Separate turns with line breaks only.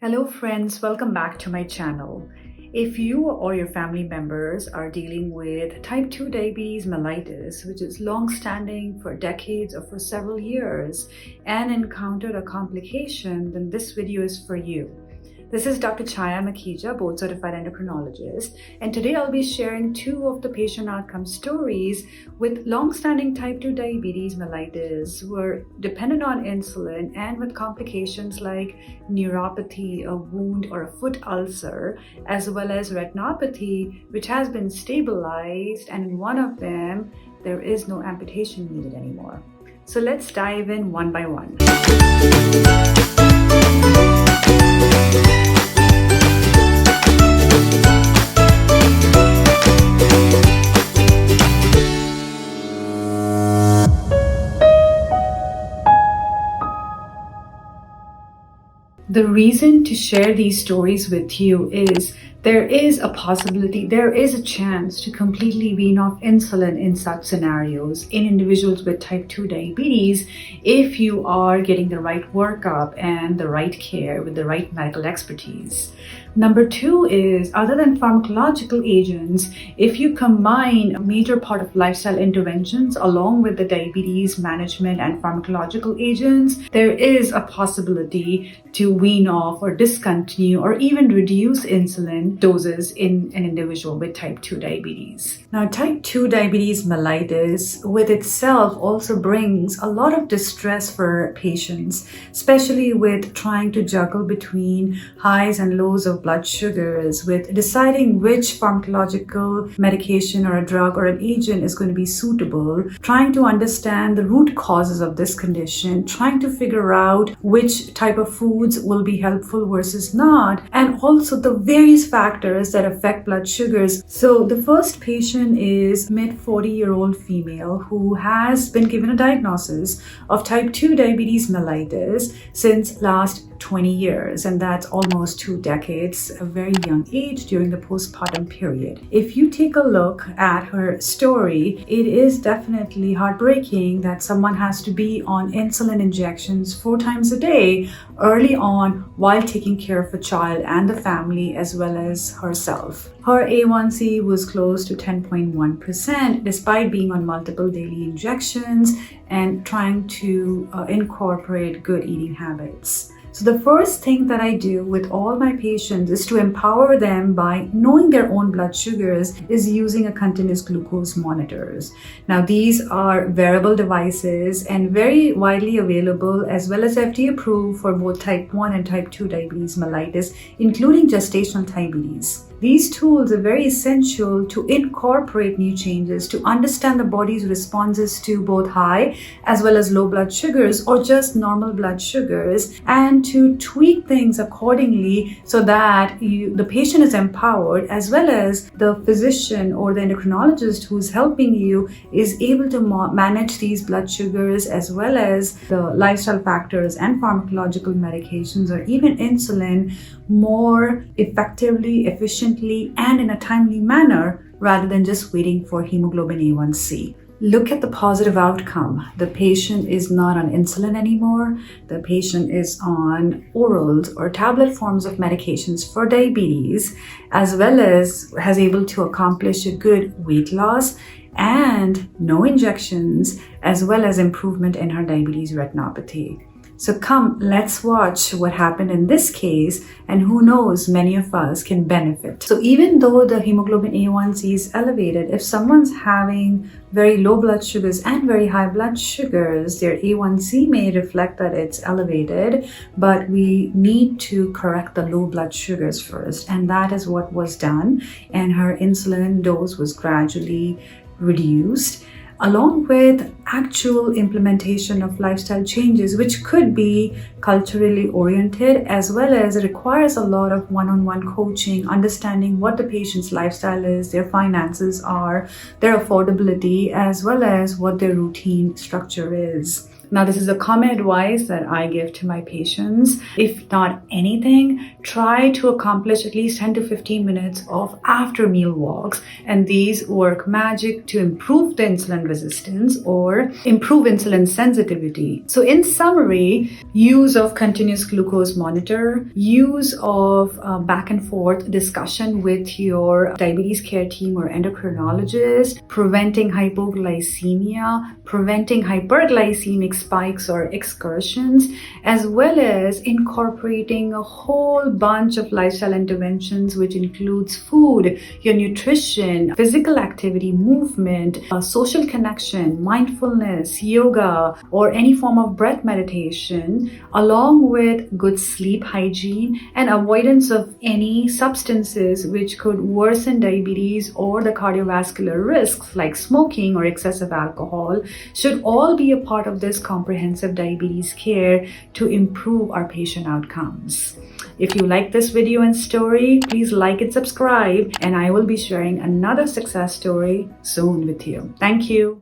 Hello friends, welcome back to my channel. If you or your family members are dealing with type 2 diabetes mellitus, which is long-standing for decades or for several years, and encountered a complication, then this video is for you. This is Dr. Makhija, board certified endocrinologist, and today I'll be sharing two of the patient outcome stories with long-standing type 2 diabetes mellitus who are dependent on insulin and with complications like neuropathy, a wound or a foot ulcer, as well as retinopathy, which has been stabilized, and in one of them there is no amputation needed anymore. So let's dive in one by one. The reason to share these stories with you is there is a possibility, there is a chance to completely wean off insulin in such scenarios in individuals with type 2 diabetes if you are getting the right workup and the right care with the right medical expertise. Number two is, other than pharmacological agents, if you combine a major part of lifestyle interventions along with the diabetes management and pharmacological agents, there is a possibility to wean off or discontinue or even reduce insulin doses in an individual with type 2 diabetes. Now, type 2 diabetes mellitus with itself also brings a lot of distress for patients, especially with trying to juggle between highs and lows of blood sugars, with deciding which pharmacological medication or a drug or an agent is going to be suitable, trying to understand the root causes of this condition, trying to figure out which type of foods will be helpful versus not, and also the various factors that affect blood sugars. So the first patient is mid-40-year-old female who has been given a diagnosis of type 2 diabetes mellitus since last 20 years, and that's almost 2 decades, a very young age during the postpartum period. If you take a look at her story, it is definitely heartbreaking that someone has to be on insulin injections 4 times a day early on while taking care of a child and the family as well as herself. Her A1C was close to 10.1% despite being on multiple daily injections and trying to incorporate good eating habits. So the first thing that I do with all my patients is to empower them by knowing their own blood sugars is using a continuous glucose monitors. Now, these are wearable devices and very widely available as well as FDA approved for both type 1 and type 2 diabetes mellitus, including gestational diabetes. These tools are very essential to incorporate new changes, to understand the body's responses to both high as well as low blood sugars or just normal blood sugars, and to tweak things accordingly so that the patient is empowered as well as the physician or the endocrinologist who's helping you is able to manage these blood sugars as well as the lifestyle factors and pharmacological medications or even insulin more effectively, efficiently, and in a timely manner rather than just waiting for hemoglobin A1C. Look at the positive outcome. The patient is not on insulin anymore. The patient is on orals or tablet forms of medications for diabetes, as well as has able to accomplish a good weight loss and no injections, as well as improvement in her diabetes retinopathy. So come, let's watch what happened in this case, and who knows, many of us can benefit. So even though the hemoglobin A1C is elevated, if someone's having very low blood sugars and very high blood sugars, their A1C may reflect that it's elevated, but we need to correct the low blood sugars first. And that is what was done. And her insulin dose was gradually reduced, along with actual implementation of lifestyle changes, which could be culturally oriented as well as requires a lot of one-on-one coaching, understanding what the patient's lifestyle is, their finances are, their affordability, as well as what their routine structure is. Now, this is a common advice that I give to my patients. If not anything, try to accomplish at least 10 to 15 minutes of after meal walks. And these work magic to improve the insulin resistance or improve insulin sensitivity. So in summary, use of continuous glucose monitor, use of back and forth discussion with your diabetes care team or endocrinologist, preventing hypoglycemia, preventing hyperglycemic spikes or excursions, as well as incorporating a whole bunch of lifestyle interventions, which includes food, your nutrition, physical activity, movement, social connection, mindfulness, yoga, or any form of breath meditation, along with good sleep hygiene and avoidance of any substances which could worsen diabetes or the cardiovascular risks like smoking or excessive alcohol, should all be a part of this comprehensive diabetes care to improve our patient outcomes. If you like this video and story, please like and subscribe, and I will be sharing another success story soon with you. Thank you.